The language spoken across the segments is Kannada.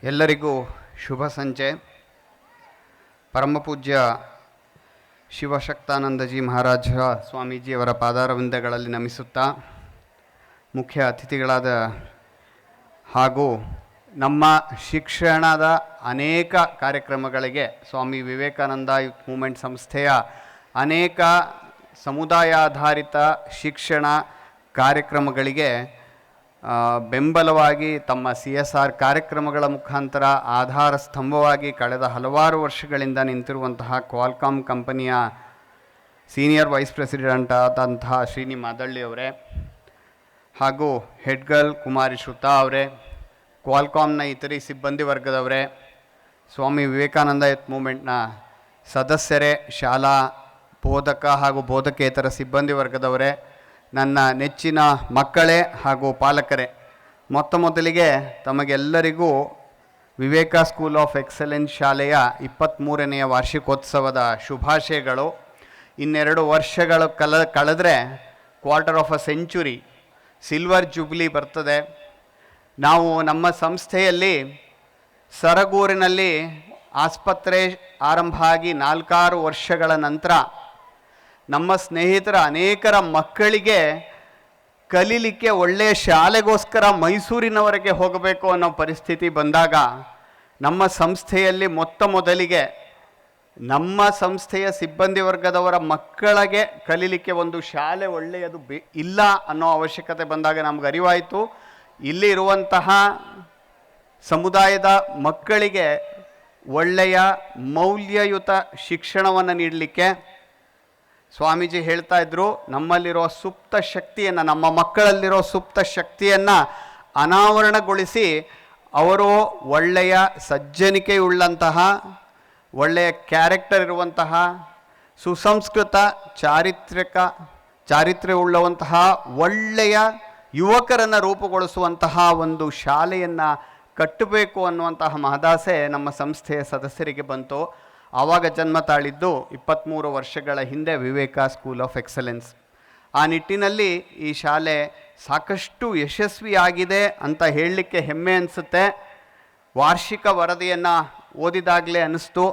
ಎಲ್ಲರಿಗೂ ಶುಭ ಸಂಜೆ. ಪರಮಪೂಜ್ಯ ಶಿವಶಕ್ತಾನಂದಜಿ ಮಹಾರಾಜ ಸ್ವಾಮೀಜಿಯವರ ಪಾದಾರವಿಂದಗಳಲ್ಲಿ ನಮಿಸುತ್ತಾ, ಮುಖ್ಯ ಅತಿಥಿಗಳಾದ ಹಾಗೂ ನಮ್ಮ ಶಿಕ್ಷಣದ ಅನೇಕ ಕಾರ್ಯಕ್ರಮಗಳಿಗೆ ಸ್ವಾಮಿ ವಿವೇಕಾನಂದ ಯೂತ್ ಮೂವ್ಮೆಂಟ್ ಸಂಸ್ಥೆಯ ಅನೇಕ ಸಮುದಾಯಾಧಾರಿತ ಶಿಕ್ಷಣ ಕಾರ್ಯಕ್ರಮಗಳಿಗೆ ಬೆಂಬಲವಾಗಿ ತಮ್ಮ CSR ಕಾರ್ಯಕ್ರಮಗಳ ಮುಖಾಂತರ ಆಧಾರ ಸ್ತಂಭವಾಗಿ ಕಳೆದ ಹಲವಾರು ವರ್ಷಗಳಿಂದ ನಿಂತಿರುವಂತಹ ಕ್ವಾಲ್ಕಾಮ್ ಕಂಪನಿಯ ಸೀನಿಯರ್ ವೈಸ್ ಪ್ರೆಸಿಡೆಂಟ್ ಆದಂತಹ ಶ್ರೀನಿ ಮಾದಳ್ಳಿ ಅವರೇ, ಹಾಗೂ ಹೆಡ್ಗರ್ಲ್ ಕುಮಾರಿ ಶ್ರುತಾ ಅವರೇ, ಕ್ವಾಲ್ಕಾಮ್ನ ಇತರೆ ಸಿಬ್ಬಂದಿ ವರ್ಗದವರೇ, ಸ್ವಾಮಿ ವಿವೇಕಾನಂದ ಯೂತ್ ಮೂವ್ಮೆಂಟ್ನ ಸದಸ್ಯರೇ, ಶಾಲಾ ಬೋಧಕ ಹಾಗೂ ಬೋಧಕೇತರ ಸಿಬ್ಬಂದಿ ವರ್ಗದವರೇ, ನನ್ನ ನೆಚ್ಚಿನ ಮಕ್ಕಳೇ ಹಾಗೂ ಪಾಲಕರೇ, ಮೊದಲಿಗೆ ತಮಗೆಲ್ಲರಿಗೂ ವಿವೇಕ ಸ್ಕೂಲ್ ಆಫ್ ಎಕ್ಸಲೆನ್ಸ್ ಶಾಲೆಯ 23ನೇ ವಾರ್ಷಿಕೋತ್ಸವದ ಶುಭಾಶಯಗಳು. ಇನ್ನೆರಡು ವರ್ಷಗಳು ಕಳೆದ್ರೆ quarter of a century silver jubilee ಬರ್ತದೆ. ನಾವು ನಮ್ಮ ಸಂಸ್ಥೆಯಲ್ಲಿ ಸರಗೂರಿನಲ್ಲಿ ಆಸ್ಪತ್ರೆ ಆರಂಭ ಆಗಿ 4-6 ವರ್ಷಗಳ ನಂತರ ನಮ್ಮ ಸ್ನೇಹಿತರ ಅನೇಕರ ಮಕ್ಕಳಿಗೆ ಕಲೀಲಿಕ್ಕೆ ಒಳ್ಳೆಯ ಶಾಲೆಗೋಸ್ಕರ ಮೈಸೂರಿನವರೆಗೆ ಹೋಗಬೇಕು ಅನ್ನೋ ಪರಿಸ್ಥಿತಿ ಬಂದಾಗ ನಮ್ಮ ಸಂಸ್ಥೆಯಲ್ಲಿ ಮೊದಲಿಗೆ ನಮ್ಮ ಸಂಸ್ಥೆಯ ಸಿಬ್ಬಂದಿ ವರ್ಗದವರ ಮಕ್ಕಳಿಗೆ ಕಲೀಲಿಕ್ಕೆ ಒಂದು ಶಾಲೆ ಒಳ್ಳೆಯದು ಇಲ್ಲ ಅನ್ನೋ ಅವಶ್ಯಕತೆ ಬಂದಾಗ ನಮ್ಗೆ ಅರಿವಾಯಿತು, ಇಲ್ಲಿ ಇರುವಂತಹ ಸಮುದಾಯದ ಮಕ್ಕಳಿಗೆ ಒಳ್ಳೆಯ ಮೌಲ್ಯಯುತ ಶಿಕ್ಷಣವನ್ನು ನೀಡಲಿಕ್ಕೆ ಸ್ವಾಮೀಜಿ ಹೇಳ್ತಾ ಇದ್ರು, ನಮ್ಮಲ್ಲಿರೋ ಸುಪ್ತ ಶಕ್ತಿಯನ್ನು, ನಮ್ಮ ಮಕ್ಕಳಲ್ಲಿರೋ ಸುಪ್ತ ಶಕ್ತಿಯನ್ನು ಅನಾವರಣಗೊಳಿಸಿ ಅವರು ಒಳ್ಳೆಯ ಸಜ್ಜನಿಕೆಯುಳ್ಳಂತಹ, ಒಳ್ಳೆಯ ಕ್ಯಾರೆಕ್ಟರ್ ಇರುವಂತಹ, ಸುಸಂಸ್ಕೃತ ಚಾರಿತ್ರ್ಯವುಳ್ಳವಂತಹ ಒಳ್ಳೆಯ ಯುವಕರನ್ನು ರೂಪುಗೊಳಿಸುವಂತಹ ಒಂದು ಶಾಲೆಯನ್ನು ಕಟ್ಟಬೇಕು ಅನ್ನುವಂತಹ ಮಹದಾಸೆ ನಮ್ಮ ಸಂಸ್ಥೆಯ ಸದಸ್ಯರಿಗೆ ಬಂತು. ಆವಾಗ ಜನ್ಮ ತಾಳಿದ್ದು 23 ವರ್ಷಗಳ ಹಿಂದೆ ವಿವೇಕ ಸ್ಕೂಲ್ ಆಫ್ ಎಕ್ಸಲೆನ್ಸ್. ಆ ನಿಟ್ಟಿನಲ್ಲಿ ಈ ಶಾಲೆ ಸಾಕಷ್ಟು ಯಶಸ್ವಿಯಾಗಿದೆ ಅಂತ ಹೇಳಲಿಕ್ಕೆ ಹೆಮ್ಮೆ ಅನಿಸುತ್ತೆ. ವಾರ್ಷಿಕ ವರದಿಯನ್ನು ಓದಿದಾಗಲೇ ಅನ್ನಿಸ್ತು,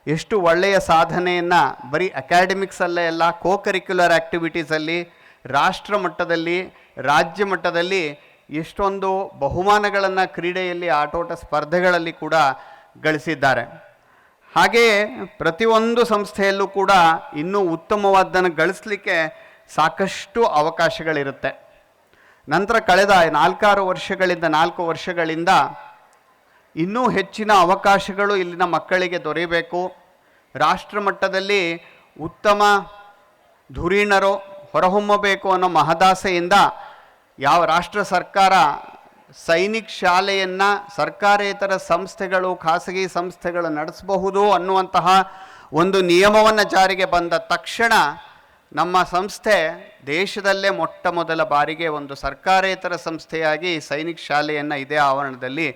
ಎಷ್ಟು ಒಳ್ಳೆಯ ಸಾಧನೆಯನ್ನು ಬರೀ ಅಕಾಡೆಮಿಕ್ಸಲ್ಲೇ ಅಲ್ಲ, ಕರಿಕ್ಯುಲರ್ ಆ್ಯಕ್ಟಿವಿಟೀಸಲ್ಲಿ, ರಾಷ್ಟ್ರ ಮಟ್ಟದಲ್ಲಿ, ರಾಜ್ಯ ಮಟ್ಟದಲ್ಲಿ ಎಷ್ಟೊಂದು ಬಹುಮಾನಗಳನ್ನು ಕ್ರೀಡೆಯಲ್ಲಿ, ಆಟೋಟ ಸ್ಪರ್ಧೆಗಳಲ್ಲಿ ಕೂಡ ಗಳಿಸಿದ್ದಾರೆ. ಹಾಗೆಯೇ ಪ್ರತಿಯೊಂದು ಸಂಸ್ಥೆಯಲ್ಲೂ ಕೂಡ ಇನ್ನೂ ಉತ್ತಮವಾದ್ದನ್ನು ಗಳಿಸಲಿಕ್ಕೆ ಸಾಕಷ್ಟು ಅವಕಾಶಗಳಿರುತ್ತೆ. ನಂತರ ಕಳೆದ 4 ವರ್ಷಗಳಿಂದ ಇನ್ನೂ ಹೆಚ್ಚಿನ ಅವಕಾಶಗಳು ಇಲ್ಲಿನ ಮಕ್ಕಳಿಗೆ ದೊರೆಯಬೇಕು. ರಾಷ್ಟ್ರ ಮಟ್ಟದಲ್ಲಿ ಉತ್ತಮ ಧುರೀಣರು ಹೊರಹೊಮ್ಮಬೇಕು ಅನ್ನೋ ಮಹದಾಸೆಯಿಂದ ಯಾವ ರಾಷ್ಟ್ರ ಸರ್ಕಾರ ಸೈನಿಕ್ ಶಾಲೆಯನ್ನು ಸರ್ಕಾರೇತರ ಸಂಸ್ಥೆಗಳು, ಖಾಸಗಿ ಸಂಸ್ಥೆಗಳು ನಡೆಸಬಹುದು ಅನ್ನುವಂತಹ ಒಂದು ನಿಯಮವನ್ನು ಜಾರಿಗೆ ಬಂದ ತಕ್ಷಣ ನಮ್ಮ ಸಂಸ್ಥೆ ದೇಶದಲ್ಲೇ ಮೊದಲ ಬಾರಿಗೆ ಒಂದು ಸರ್ಕಾರೇತರ ಸಂಸ್ಥೆಯಾಗಿ ಸೈನಿಕ್ ಶಾಲೆಯನ್ನು ಇದೇ ಆವರಣದಲ್ಲಿ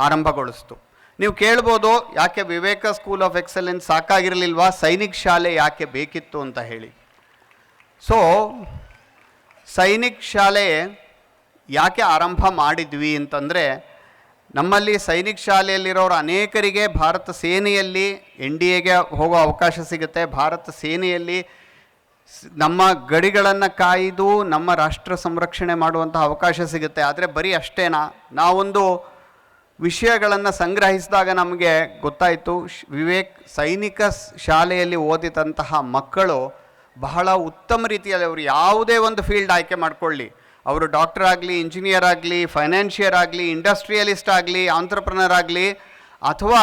ಆರಂಭಗೊಳಿಸ್ತು. ನೀವು ಕೇಳ್ಬೋದು, ಯಾಕೆ ವಿವೇಕ ಸ್ಕೂಲ್ ಆಫ್ ಎಕ್ಸಲೆನ್ಸ್ ಸಾಕಾಗಿರಲಿಲ್ವಾ, ಸೈನಿಕ್ ಶಾಲೆ ಯಾಕೆ ಬೇಕಿತ್ತು ಅಂತ ಹೇಳಿ. ಸೊ ಸೈನಿಕ್ ಶಾಲೆ ಯಾಕೆ ಆರಂಭ ಮಾಡಿದ್ವಿ ಅಂತಂದರೆ, ನಮ್ಮಲ್ಲಿ ಸೈನಿಕ್ ಶಾಲೆಯಲ್ಲಿರೋರು ಅನೇಕರಿಗೆ ಭಾರತ ಸೇನೆಯಲ್ಲಿ NDAಗೆ ಹೋಗೋ ಅವಕಾಶ ಸಿಗುತ್ತೆ. ಭಾರತ ಸೇನೆಯಲ್ಲಿ ನಮ್ಮ ಗಡಿಗಳನ್ನು ಕಾಯ್ದು ನಮ್ಮ ರಾಷ್ಟ್ರ ಸಂರಕ್ಷಣೆ ಮಾಡುವಂಥ ಅವಕಾಶ ಸಿಗುತ್ತೆ. ಆದರೆ ಬರೀ ಅಷ್ಟೇನಾ, ನಾವೊಂದು ವಿಷಯಗಳನ್ನು ಸಂಗ್ರಹಿಸಿದಾಗ ನಮಗೆ ಗೊತ್ತಾಯಿತು, ಸೈನಿಕ ಶಾಲೆಯಲ್ಲಿ ಓದಿದಂತಹ ಮಕ್ಕಳು ಬಹಳ ಉತ್ತಮ ರೀತಿಯಲ್ಲಿ ಅವರು ಯಾವುದೇ ಒಂದು ಫೀಲ್ಡ್ ಆಯ್ಕೆ ಮಾಡಿಕೊಳ್ಳಿ, ಅವರು ಡಾಕ್ಟರ್ ಆಗಲಿ, ಇಂಜಿನಿಯರ್ ಆಗಲಿ, ಫೈನಾನ್ಷಿಯರ್ ಆಗಲಿ, ಇಂಡಸ್ಟ್ರಿಯಲಿಸ್ಟ್ ಆಗಲಿ, ಆಂಟ್ರಪ್ರನರ್ ಆಗಲಿ, ಅಥವಾ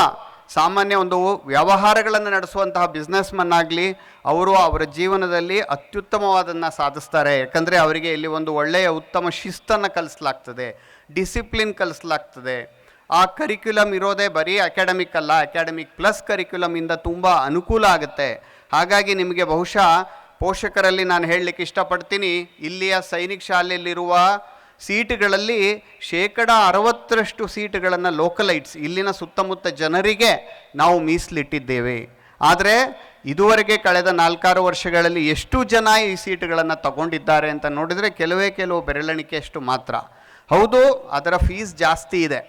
ಸಾಮಾನ್ಯ ಒಂದು ವ್ಯವಹಾರಗಳನ್ನು ನಡೆಸುವಂತಹ ಬಿಸ್ನೆಸ್ಮನ್ ಆಗಲಿ, ಅವರು ಅವರ ಜೀವನದಲ್ಲಿ ಅತ್ಯುತ್ತಮವಾದನ್ನು ಸಾಧಿಸ್ತಾರೆ. ಯಾಕಂದರೆ ಅವರಿಗೆ ಇಲ್ಲಿ ಒಂದು ಒಳ್ಳೆಯ ಉತ್ತಮ ಶಿಸ್ತನ್ನು ಕಲಿಸಲಾಗ್ತದೆ, ಡಿಸಿಪ್ಲಿನ್ ಕಲಿಸಲಾಗ್ತದೆ. ಆ ಕರಿಕ್ಯುಲಮ್ ಇರೋದೇ ಬರೀ ಅಕಾಡೆಮಿಕ್ ಅಲ್ಲ, ಅಕಾಡೆಮಿಕ್ ಪ್ಲಸ್ ಕರಿಕ್ಯುಲಮಿಂದ ತುಂಬ ಅನುಕೂಲ ಆಗುತ್ತೆ. ಹಾಗಾಗಿ ನಿಮಗೆ ಬಹುಶಃ ಪೋಷಕರಲ್ಲಿ ನಾನು ಹೇಳಲಿಕ್ಕೆ ಇಷ್ಟಪಡ್ತೀನಿ, ಇಲ್ಲಿಯ ಸೈನಿಕ್ ಶಾಲೆಯಲ್ಲಿರುವ ಸೀಟುಗಳಲ್ಲಿ 60% ಸೀಟುಗಳನ್ನು ಲೋಕಲೈಟ್ಸ್, ಇಲ್ಲಿನ ಸುತ್ತಮುತ್ತ ಜನರಿಗೆ ನಾವು ಮೀಸಲಿಟ್ಟಿದ್ದೇವೆ. ಆದರೆ ಇದುವರೆಗೆ ಕಳೆದ 4-6 ವರ್ಷಗಳಲ್ಲಿ ಎಷ್ಟು ಜನ ಈ ಸೀಟುಗಳನ್ನು ತಗೊಂಡಿದ್ದಾರೆ ಅಂತ ನೋಡಿದರೆ ಕೆಲವು ಬೆರಳೆಣಿಕೆಯಷ್ಟು ಮಾತ್ರ. ಹೌದು, ಅದರ ಫೀಸ್ ಜಾಸ್ತಿ ಇದೆ.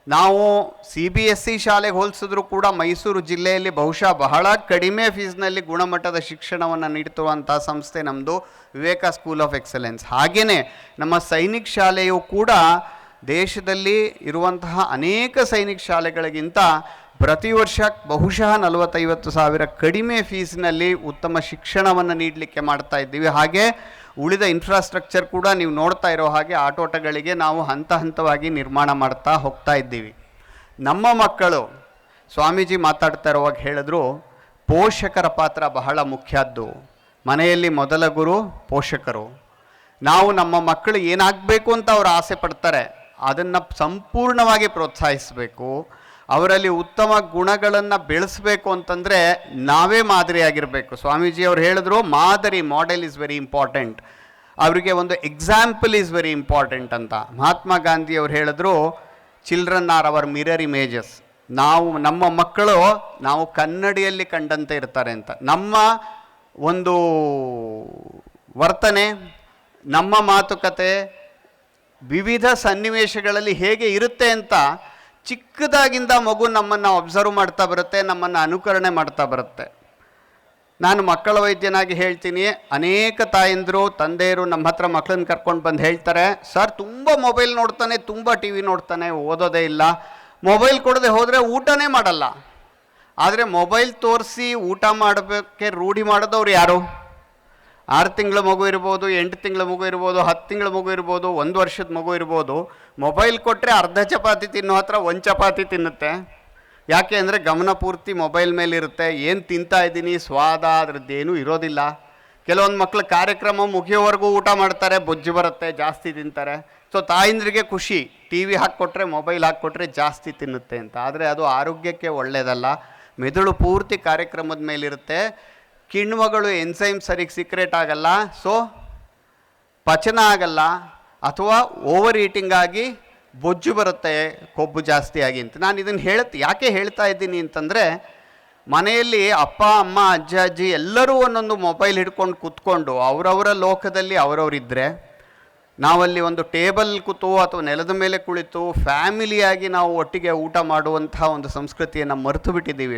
ನಾವು CBSE ಶಾಲೆಗೆ ಹೋಲಿಸಿದ್ರೂ ಕೂಡ ಮೈಸೂರು ಜಿಲ್ಲೆಯಲ್ಲಿ ಬಹುಶಃ ಬಹಳ ಕಡಿಮೆ ಫೀಸ್ನಲ್ಲಿ ಗುಣಮಟ್ಟದ ಶಿಕ್ಷಣವನ್ನು ನೀಡುತ್ತಿರುವಂಥ ಸಂಸ್ಥೆ ನಮ್ಮದು ವಿವೇಕ ಸ್ಕೂಲ್ ಆಫ್ ಎಕ್ಸಲೆನ್ಸ್. ಹಾಗೆಯೇ ನಮ್ಮ ಸೈನಿಕ್ ಶಾಲೆಯು ಕೂಡ ದೇಶದಲ್ಲಿ ಇರುವಂತಹ ಅನೇಕ ಸೈನಿಕ್ ಶಾಲೆಗಳಿಗಿಂತ ಪ್ರತಿ ವರ್ಷ ಬಹುಶಃ 40-50 ಸಾವಿರ ಕಡಿಮೆ ಫೀಸ್ನಲ್ಲಿ ಉತ್ತಮ ಶಿಕ್ಷಣವನ್ನು ನೀಡಲಿಕ್ಕೆ ಮಾಡ್ತಾ ಇದ್ದೀವಿ. ಹಾಗೆ ಉಳಿದ ಇನ್ಫ್ರಾಸ್ಟ್ರಕ್ಚರ್ ಕೂಡ ನೀವು ನೋಡ್ತಾ ಇರೋ ಹಾಗೆ ಆಟೋಟಗಳಿಗೆ ನಾವು ಹಂತ ಹಂತವಾಗಿ ನಿರ್ಮಾಣ ಮಾಡ್ತಾ ಹೋಗ್ತಾ ಇದ್ದೀವಿ. ನಮ್ಮ ಮಕ್ಕಳು, ಸ್ವಾಮೀಜಿ ಮಾತಾಡ್ತಾ ಇರುವಾಗ ಹೇಳಿದ್ರು, ಪೋಷಕರ ಪಾತ್ರ ಬಹಳ ಮುಖ್ಯದ್ದು. ಮನೆಯಲ್ಲಿ ಮೊದಲ ಗುರು ಪೋಷಕರು. ನಾವು ನಮ್ಮ ಮಕ್ಕಳು ಏನಾಗಬೇಕು ಅಂತ ಅವರು ಆಸೆ ಪಡ್ತಾರೆ ಅದನ್ನು ಸಂಪೂರ್ಣವಾಗಿ ಪ್ರೋತ್ಸಾಹಿಸಬೇಕು. ಅವರಲ್ಲಿ ಉತ್ತಮ ಗುಣಗಳನ್ನು ಬೆಳೆಸಬೇಕು ಅಂತಂದರೆ ನಾವೇ ಮಾದರಿಯಾಗಿರಬೇಕು. ಸ್ವಾಮೀಜಿ ಅವರು ಹೇಳಿದ್ರು, ಮಾಡೆಲ್ ಈಸ್ ವೆರಿ ಇಂಪಾರ್ಟೆಂಟ್, ಅವರಿಗೆ ಒಂದು ಎಕ್ಸಾಂಪಲ್ ಈಸ್ ವೆರಿ ಇಂಪಾರ್ಟೆಂಟ್ ಅಂತ. ಮಹಾತ್ಮ ಗಾಂಧಿ ಅವರು ಹೇಳಿದ್ರು, children are our mirror images. ನಮ್ಮ ಮಕ್ಕಳು ನಾವು ಕನ್ನಡಿಯಲ್ಲಿ ಕಂಡಂತೆ ಇರ್ತಾರೆ ಅಂತ. ನಮ್ಮ ಒಂದು ವರ್ತನೆ, ನಮ್ಮ ಮಾತುಕತೆ ವಿವಿಧ ಸನ್ನಿವೇಶಗಳಲ್ಲಿ ಹೇಗೆ ಇರುತ್ತೆ ಅಂತ ಚಿಕ್ಕದಾಗಿಂದ ಮಗು ನಮ್ಮನ್ನು ಅಬ್ಸರ್ವ್ ಮಾಡ್ತಾ ಬರುತ್ತೆ, ನಮ್ಮನ್ನು ಅನುಕರಣೆ ಮಾಡ್ತಾ ಬರುತ್ತೆ. ನಾನು ಮಕ್ಕಳ ವೈದ್ಯನಾಗಿ ಹೇಳ್ತೀನಿ, ಅನೇಕ ತಾಯಂದಿರು ತಂದೆಯರು ನಮ್ಮ ಹತ್ರ ಮಕ್ಕಳನ್ನ ಕರ್ಕೊಂಡು ಬಂದು ಹೇಳ್ತಾರೆ, ಸರ್ ತುಂಬ ಮೊಬೈಲ್ ನೋಡ್ತಾನೆ, ತುಂಬ TV ನೋಡ್ತಾನೆ, ಓದೋದೇ ಇಲ್ಲ, ಮೊಬೈಲ್ ಕೊಡದೆ ಹೋದರೆ ಊಟನೇ ಮಾಡಲ್ಲ. ಆದರೆ ಮೊಬೈಲ್ ತೋರಿಸಿ ಊಟ ಮಾಡಬೇಕೆ ರೂಢಿ ಮಾಡೋದವ್ರು ಯಾರು? 6 ತಿಂಗಳ ಮಗು ಇರ್ಬೋದು, 8 ತಿಂಗಳ ಮಗು ಇರ್ಬೋದು, 10 ತಿಂಗಳ ಮಗು ಇರ್ಬೋದು, 1 ವರ್ಷದ ಮಗು ಇರ್ಬೋದು. ಮೊಬೈಲ್ ಕೊಟ್ಟರೆ ಅರ್ಧ ಚಪಾತಿ ತಿನ್ನೋ ಹತ್ರ 1 ಚಪಾತಿ ತಿನ್ನುತ್ತೆ. ಯಾಕೆ ಅಂದರೆ ಗಮನ ಪೂರ್ತಿ ಮೊಬೈಲ್ ಮೇಲೆ ಇರುತ್ತೆ. ಏನು ತಿಂತಾ ಇದ್ದೀನಿ, ಸ್ವಾದ ಅದರದ್ದೇನೂ ಇರೋದಿಲ್ಲ. ಕೆಲವೊಂದು ಮಕ್ಕಳು ಕಾರ್ಯಕ್ರಮ ಮುಗಿಯೋವರೆಗೂ ಊಟ ಮಾಡ್ತಾರೆ, ಬೊಜ್ಜು ಬರುತ್ತೆ, ಜಾಸ್ತಿ ತಿಂತಾರೆ. ಸೊ ತಾಯಿಂದ್ರಿಗೆ ಖುಷಿ, TV ಹಾಕ್ಕೊಟ್ರೆ, ಮೊಬೈಲ್ ಹಾಕ್ಕೊಟ್ರೆ ಜಾಸ್ತಿ ತಿನ್ನುತ್ತೆ ಅಂತ. ಆದರೆ ಅದು ಆರೋಗ್ಯಕ್ಕೆ ಒಳ್ಳೆಯದಲ್ಲ. ಮೆದುಳು ಪೂರ್ತಿ ಕಾರ್ಯಕ್ರಮದ ಮೇಲಿರುತ್ತೆ. ಕಿಣ್ವಗಳು ಎನ್ಸೈಮ್ ಸರಿಗೆ ಸೀಕ್ರೆಟ್ ಆಗಲ್ಲ, ಸೊ ಪಚನ ಆಗಲ್ಲ, ಅಥವಾ ಓವರ್ ಈಟಿಂಗ್ ಆಗಿ ಬೊಜ್ಜು ಬರುತ್ತೆ, ಕೊಬ್ಬು ಜಾಸ್ತಿ ಆಗಿ ಅಂತ. ನಾನು ಇದನ್ನು ಯಾಕೆ ಹೇಳ್ತಾ ಇದ್ದೀನಿ ಅಂತಂದರೆ, ಮನೆಯಲ್ಲಿ ಅಪ್ಪ ಅಮ್ಮ ಅಜ್ಜ ಅಜ್ಜಿ ಎಲ್ಲರೂ ಒಂದೊಂದು ಮೊಬೈಲ್ ಹಿಡ್ಕೊಂಡು ಕೂತ್ಕೊಂಡು ಅವರವರ ಲೋಕದಲ್ಲಿ ಅವರವರಿದ್ದರೆ, ನಾವಲ್ಲಿ ಒಂದು ಟೇಬಲ್ ಕೂತು ಅಥವಾ ನೆಲದ ಮೇಲೆ ಕುಳಿತು ಫ್ಯಾಮಿಲಿಯಾಗಿ ನಾವು ಒಟ್ಟಿಗೆ ಊಟ ಮಾಡುವಂಥ ಒಂದು ಸಂಸ್ಕೃತಿಯನ್ನು ಮರೆತು ಬಿಟ್ಟಿದ್ದೀವಿ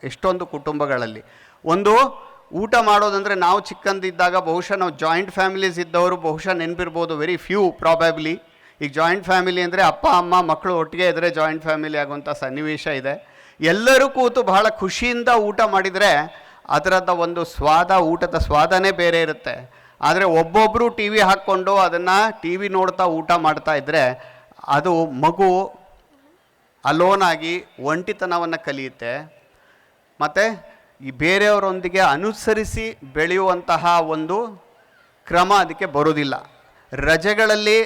ಎಷ್ಟೊಂದು ಕುಟುಂಬಗಳಲ್ಲಿ. ಒಂದು ಊಟ ಮಾಡೋದಂದರೆ, ನಾವು ಚಿಕ್ಕಂದಿದ್ದಾಗ ಬಹುಶಃ ನಾವು ಜಾಯಿಂಟ್ ಫ್ಯಾಮಿಲೀಸ್ ಇದ್ದವರು ಬಹುಶಃ ನೆನಪಿರ್ಬೋದು, ವೆರಿ ಫ್ಯೂ ಪ್ರಾಬಬ್ಲಿ. ಈಗ ಜಾಯಿಂಟ್ ಫ್ಯಾಮಿಲಿ ಅಂದರೆ ಅಪ್ಪ ಅಮ್ಮ ಮಕ್ಕಳು ಒಟ್ಟಿಗೆ ಇದ್ದರೆ ಜಾಯಿಂಟ್ ಫ್ಯಾಮಿಲಿ ಆಗುವಂಥ ಸನ್ನಿವೇಶ ಇದೆ. ಎಲ್ಲರೂ ಕೂತು ಬಹಳ ಖುಷಿಯಿಂದ ಊಟ ಮಾಡಿದರೆ ಅದರದ ಒಂದು ಸ್ವಾದ, ಊಟದ ಸ್ವಾದನೇ ಬೇರೆ ಇರುತ್ತೆ. ಆದರೆ ಒಬ್ಬೊಬ್ಬರು TV ಹಾಕ್ಕೊಂಡು ಅದನ್ನು TV ನೋಡ್ತಾ ಊಟ ಮಾಡ್ತಾ ಇದ್ದರೆ ಅದು ಮಗು ಅಲೋನಾಗಿ ಒಂಟಿತನವನ್ನು ಕಲಿಯುತ್ತೆ. ಮತ್ತು ಈ ಬೇರೆಯವರೊಂದಿಗೆ ಅನುಸರಿಸಿ ಬೆಳೆಯುವಂತಹ ಒಂದು ಕ್ರಮ ಅದಕ್ಕೆ ಬರೋದಿಲ್ಲ. ರಜೆಗಳಲ್ಲಿ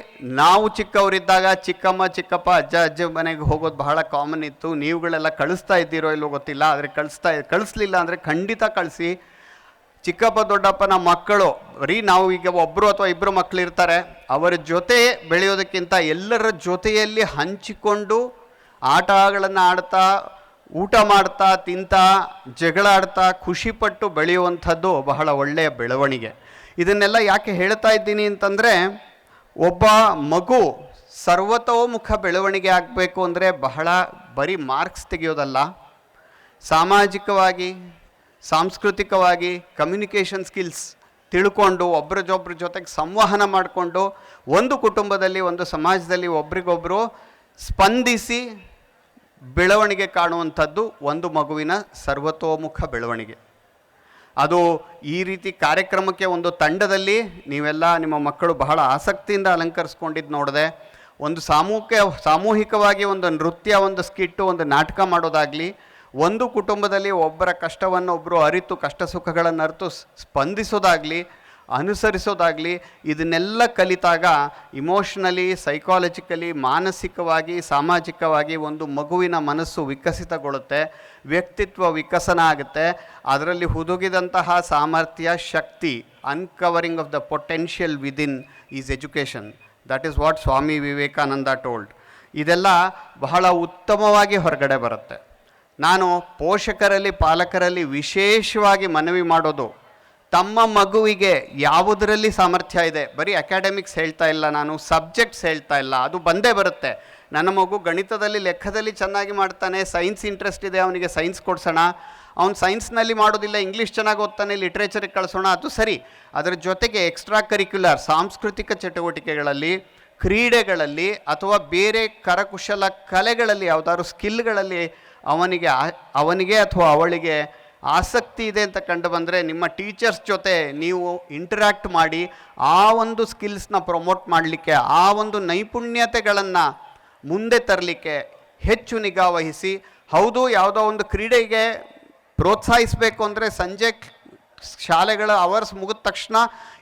ನಾವು ಚಿಕ್ಕವರಿದ್ದಾಗ ಚಿಕ್ಕಮ್ಮ ಚಿಕ್ಕಪ್ಪ ಅಜ್ಜ ಅಜ್ಜ ಮನೆಗೆ ಹೋಗೋದು ಬಹಳ ಕಾಮನ್ ಇತ್ತು. ನೀವುಗಳೆಲ್ಲ ಕಳಿಸ್ತಾ ಇದ್ದೀರೋ ಇಲ್ಲೋ ಗೊತ್ತಿಲ್ಲ, ಆದರೆ ಕಳಿಸ್ಲಿಲ್ಲ ಅಂದರೆ ಖಂಡಿತ ಕಳಿಸಿ. ಚಿಕ್ಕಪ್ಪ ದೊಡ್ಡಪ್ಪನ ಮಕ್ಕಳು ಬರೀ ನಾವು ಈಗ ಒಬ್ಬರು ಅಥವಾ ಇಬ್ಬರು ಮಕ್ಕಳು ಇರ್ತಾರೆ, ಅವರ ಜೊತೆ ಬೆಳೆಯೋದಕ್ಕಿಂತ ಎಲ್ಲರ ಜೊತೆಯಲ್ಲಿ ಹಂಚಿಕೊಂಡು ಆಟಗಳನ್ನು ಆಡ್ತಾ, ಊಟ ಮಾಡ್ತಾ, ತಿಂತಾ, ಜಗಳ ಆಡ್ತಾ, ಖುಷಿಪಟ್ಟು ಬೆಳೆಯುವಂಥದ್ದು ಬಹಳ ಒಳ್ಳೆಯ ಬೆಳವಣಿಗೆ. ಇದನ್ನೆಲ್ಲ ಯಾಕೆ ಹೇಳ್ತಾ ಇದ್ದೀನಿ ಅಂತಂದರೆ, ಒಬ್ಬ ಮಗು ಸರ್ವತೋಮುಖ ಬೆಳವಣಿಗೆ ಆಗಬೇಕು ಅಂದರೆ ಬರೀ ಮಾರ್ಕ್ಸ್ ತೆಗೆಯೋದಲ್ಲ, ಸಾಮಾಜಿಕವಾಗಿ, ಸಾಂಸ್ಕೃತಿಕವಾಗಿ ಕಮ್ಯುನಿಕೇಷನ್ ಸ್ಕಿಲ್ಸ್ ತಿಳ್ಕೊಂಡು ಒಬ್ಬರ ಜೊತೆಗೆ ಸಂವಹನ ಮಾಡಿಕೊಂಡು ಒಂದು ಕುಟುಂಬದಲ್ಲಿ, ಒಂದು ಸಮಾಜದಲ್ಲಿ ಒಬ್ರಿಗೊಬ್ಬರು ಸ್ಪಂದಿಸಿ ಬೆಳವಣಿಗೆ ಕಾಣುವಂಥದ್ದು ಒಂದು ಮಗುವಿನ ಸರ್ವತೋಮುಖ ಬೆಳವಣಿಗೆ. ಅದು ಈ ರೀತಿ ಕಾರ್ಯಕ್ರಮಕ್ಕೆ ಒಂದು ತಂಡದಲ್ಲಿ ನೀವೆಲ್ಲ ನಿಮ್ಮ ಮಕ್ಕಳು ಬಹಳ ಆಸಕ್ತಿಯಿಂದ ಅಲಂಕರಿಸ್ಕೊಂಡಿದ್ದು ನೋಡಿದೆ. ಒಂದು ಸಾಮೂಹಿಕವಾಗಿ ಒಂದು ನೃತ್ಯ, ಒಂದು ಸ್ಕಿಟ್ಟು, ಒಂದು ನಾಟಕ ಮಾಡೋದಾಗಲಿ, ಒಂದು ಕುಟುಂಬದಲ್ಲಿ ಒಬ್ಬರ ಕಷ್ಟವನ್ನು ಒಬ್ಬರು ಅರಿತು, ಕಷ್ಟ ಸುಖಗಳನ್ನು ಅರಿತು ಸ್ಪಂದಿಸೋದಾಗಲಿ, ಅನುಸರಿಸೋದಾಗಲಿ, ಇದನ್ನೆಲ್ಲ ಕಲಿತಾಗ ಇಮೋಷ್ನಲಿ, ಸೈಕಾಲಜಿಕಲಿ, ಮಾನಸಿಕವಾಗಿ, ಸಾಮಾಜಿಕವಾಗಿ ಒಂದು ಮಗುವಿನ ಮನಸ್ಸು ವಿಕಸಿತಗೊಳ್ಳುತ್ತೆ, ವ್ಯಕ್ತಿತ್ವ ವಿಕಸನ ಆಗುತ್ತೆ. ಅದರಲ್ಲಿ ಹುದುಗಿದಂತಹ ಸಾಮರ್ಥ್ಯ, ಶಕ್ತಿ, uncovering of the potential within is education. That is what Swami Vivekananda told. ಇದೆಲ್ಲ ಬಹಳ ಉತ್ತಮವಾಗಿ ಹೊರಗಡೆ ಬರುತ್ತೆ. ನಾನು ಪೋಷಕರಲ್ಲಿ, ಪಾಲಕರಲ್ಲಿ ವಿಶೇಷವಾಗಿ ಮನವಿ ಮಾಡೋದು, ತಮ್ಮ ಮಗುವಿಗೆ ಯಾವುದರಲ್ಲಿ ಸಾಮರ್ಥ್ಯ ಇದೆ, ಬರೀ ಅಕಾಡೆಮಿಕ್ಸ್ ಹೇಳ್ತಾ ಇಲ್ಲ ನಾನು, ಸಬ್ಜೆಕ್ಟ್ಸ್ ಹೇಳ್ತಾ ಇಲ್ಲ, ಅದು ಬಂದೇ ಬರುತ್ತೆ. ನನ್ನ ಮಗು ಗಣಿತದಲ್ಲಿ ಲೆಕ್ಕದಲ್ಲಿ ಚೆನ್ನಾಗಿ ಮಾಡ್ತಾನೆ, ಸೈನ್ಸ್ ಇಂಟ್ರೆಸ್ಟ್ ಇದೆ ಅವನಿಗೆ, ಸೈನ್ಸ್ ಕೊಡ್ಸೋಣ. ಅವ್ನು ಸೈನ್ಸ್ನಲ್ಲಿ ಮಾಡೋದಿಲ್ಲ, ಇಂಗ್ಲೀಷ್ ಚೆನ್ನಾಗಿ ಓದ್ತಾನೆ, ಲಿಟ್ರೇಚರಿಗೆ ಕಳಿಸೋಣ, ಅದು ಸರಿ. ಅದರ ಜೊತೆಗೆ ಎಕ್ಸ್ಟ್ರಾ ಕರಿಕ್ಯುಲರ್ ಸಾಂಸ್ಕೃತಿಕ ಚಟುವಟಿಕೆಗಳಲ್ಲಿ, ಕ್ರೀಡೆಗಳಲ್ಲಿ ಅಥವಾ ಬೇರೆ ಕರಕುಶಲ ಕಲೆಗಳಲ್ಲಿ ಯಾವುದಾದ್ರು ಸ್ಕಿಲ್ಗಳಲ್ಲಿ ಅವನಿಗೆ ಅಥವಾ ಅವಳಿಗೆ ಆಸಕ್ತಿ ಇದೆ ಅಂತ ಕಂಡು ಬಂದರೆ ನಿಮ್ಮ ಟೀಚರ್ಸ್ ಜೊತೆ ನೀವು ಇಂಟರ್ಯಾಕ್ಟ್ ಮಾಡಿ ಆ ಒಂದು ಸ್ಕಿಲ್ಸ್ನ ಪ್ರಮೋಟ್ ಮಾಡಲಿಕ್ಕೆ, ಆ ಒಂದು ನೈಪುಣ್ಯತೆಗಳನ್ನು ಮುಂದೆ ತರಲಿಕ್ಕೆ ಹೆಚ್ಚು ನಿಗಾ ವಹಿಸಿ. ಹೌದು, ಯಾವುದೋ ಒಂದು ಕ್ರೀಡೆಗೆ ಪ್ರೋತ್ಸಾಹಿಸಬೇಕು ಅಂದರೆ ಸಂಜೆ ಶಾಲೆಗಳ ಅವರ್ಸ್ ಮುಗಿದ ತಕ್ಷಣ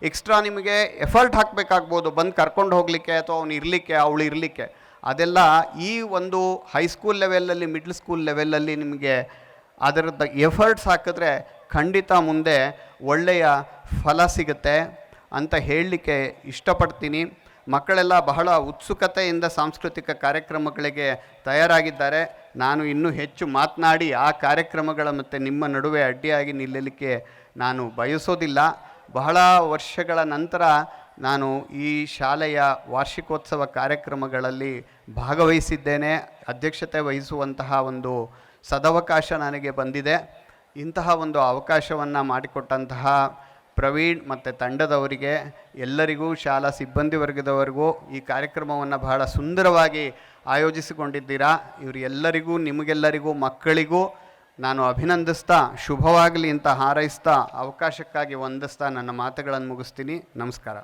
ಎಕ್ಸ್ಟ್ರಾ ನಿಮಗೆ ಎಫರ್ಟ್ ಹಾಕಬೇಕಾಗ್ಬೋದು, ಬಂದು ಕರ್ಕೊಂಡು ಹೋಗಲಿಕ್ಕೆ ಅಥವಾ ಅವನು ಇರಲಿಕ್ಕೆ ಅವಳು ಇರಲಿಕ್ಕೆ. ಅದೆಲ್ಲ ಈ ಒಂದು ಹೈಸ್ಕೂಲ್ ಲೆವೆಲಲ್ಲಿ, ಮಿಡ್ಲ್ ಸ್ಕೂಲ್ ಲೆವೆಲಲ್ಲಿ ನಿಮಗೆ ಅದರದ್ದು ಎಫರ್ಟ್ಸ್ ಹಾಕಿದ್ರೆ ಖಂಡಿತ ಮುಂದೆ ಒಳ್ಳೆಯ ಫಲ ಸಿಗುತ್ತೆ ಅಂತ ಹೇಳಲಿಕ್ಕೆ ಇಷ್ಟಪಡ್ತೀನಿ. ಮಕ್ಕಳೆಲ್ಲ ಬಹಳ ಉತ್ಸುಕತೆಯಿಂದ ಸಾಂಸ್ಕೃತಿಕ ಕಾರ್ಯಕ್ರಮಗಳಿಗೆ ತಯಾರಾಗಿದ್ದಾರೆ. ನಾನು ಇನ್ನೂ ಹೆಚ್ಚು ಮಾತನಾಡಿ ಆ ಕಾರ್ಯಕ್ರಮಗಳ ಮತ್ತು ನಿಮ್ಮ ನಡುವೆ ಅಡ್ಡಿಯಾಗಿ ನಿಲ್ಲಲಿಕ್ಕೆ ನಾನು ಬಯಸೋದಿಲ್ಲ. ಬಹಳ ವರ್ಷಗಳ ನಂತರ ನಾನು ಈ ಶಾಲೆಯ ವಾರ್ಷಿಕೋತ್ಸವ ಕಾರ್ಯಕ್ರಮಗಳಲ್ಲಿ ಭಾಗವಹಿಸಿದ್ದೇನೆ. ಅಧ್ಯಕ್ಷತೆ ವಹಿಸುವಂತಹ ಒಂದು ಸದವಕಾಶ ನನಗೆ ಬಂದಿದೆ. ಇಂತಹ ಒಂದು ಅವಕಾಶವನ್ನು ಮಾಡಿಕೊಟ್ಟಂತಹ ಪ್ರವೀಣ್ ಮತ್ತು ತಂಡದವರಿಗೆ ಎಲ್ಲರಿಗೂ, ಶಾಲಾ ಸಿಬ್ಬಂದಿ ವರ್ಗದವರಿಗೂ, ಈ ಕಾರ್ಯಕ್ರಮವನ್ನು ಬಹಳ ಸುಂದರವಾಗಿ ಆಯೋಜಿಸಿಕೊಂಡಿದ್ದೀರಾ. ಇವರೆಲ್ಲರಿಗೂ, ನಿಮಗೆಲ್ಲರಿಗೂ, ಮಕ್ಕಳಿಗೂ ನಾನು ಅಭಿನಂದಿಸ್ತಾ, ಶುಭವಾಗಲಿ ಅಂತ ಹಾರೈಸ್ತಾ, ಅವಕಾಶಕ್ಕಾಗಿ ವಂದಿಸ್ತಾ ನನ್ನ ಮಾತುಗಳನ್ನು ಮುಗಿಸ್ತೀನಿ. ನಮಸ್ಕಾರ.